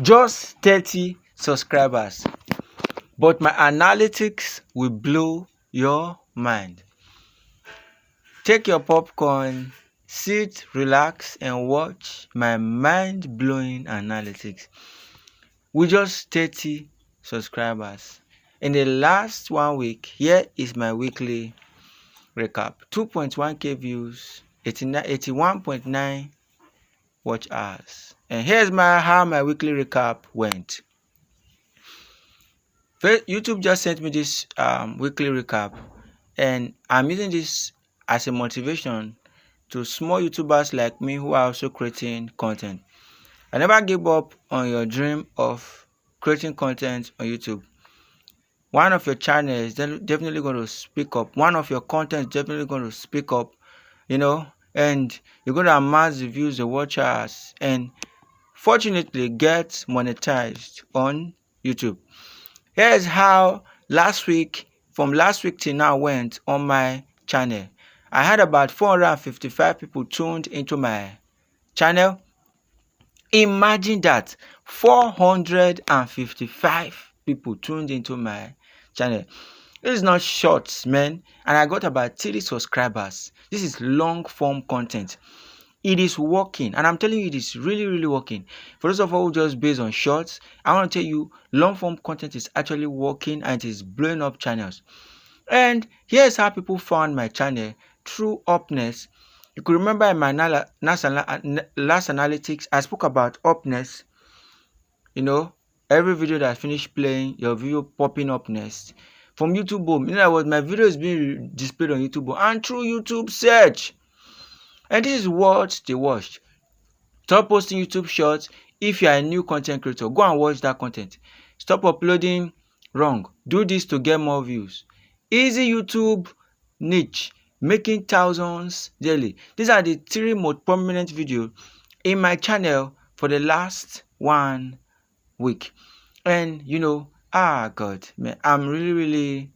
Just 30 subscribers, but my analytics will blow your mind. Take your popcorn, sit, relax, and watch my mind-blowing analytics. With just 30 subscribers. In the last 1 week, here is my weekly recap. 2.1k views, 81.9 watch hours. And here's how my weekly recap went. YouTube just sent me this weekly recap, and I'm using this as a motivation to small YouTubers like me who are also creating content. I never give up on your dream of creating content on YouTube. One of your channels is definitely going to speak up. One of your content is definitely going to speak up, and you're going to amass the views, the watch hours, and fortunately get monetized on YouTube. Here's how from last week till now went on my channel. I had about 455 people tuned into my channel. Imagine that, 455 people tuned into my channel. This is not shorts, man. And I got about 30 subscribers. This is long form content. It is working, and I'm telling you, it is really, really working. For those of you who just based on shorts, I want to tell you, long form content is actually working, and it is blowing up channels. And here's how people found my channel: through upness. You could remember in my last analytics, I spoke about upness. Every video that I finish playing, your video popping up next from YouTube Boom. In other words, my video is being displayed on YouTube Boom and through YouTube search. And this is what they watched. Stop posting YouTube shorts. If you are a new content creator, go and watch that content. Stop uploading wrong. Do this to get more views. Easy YouTube niche, making thousands daily. These are the 3 most prominent videos in my channel for the last 1 week. And God, man, I'm really, really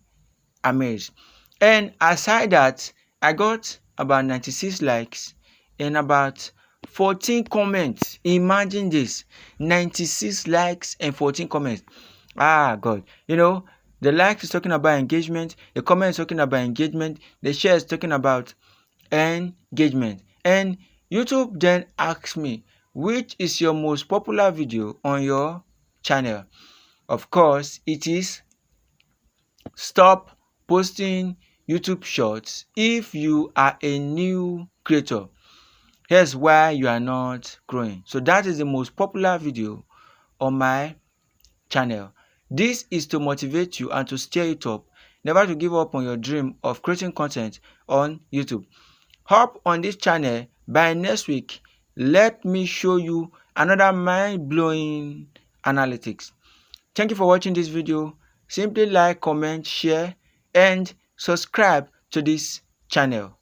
amazed. And aside that, I got about 96 likes and about 14 comments. Imagine this, 96 likes and 14 comments. God, the likes is talking about engagement, the comment is talking about engagement, the share is talking about engagement. And YouTube then asked me, which is your most popular video on your channel? Of course, it is stop posting YouTube shorts if you are a new creator. Here's why you are not growing. So that is the most popular video on my channel. This is to motivate you and to steer you up, never to give up on your dream of creating content on YouTube. Hop on this channel by next week. Let me show you another mind-blowing analytics. Thank you for watching this video. Simply like, comment, share, and subscribe to this channel.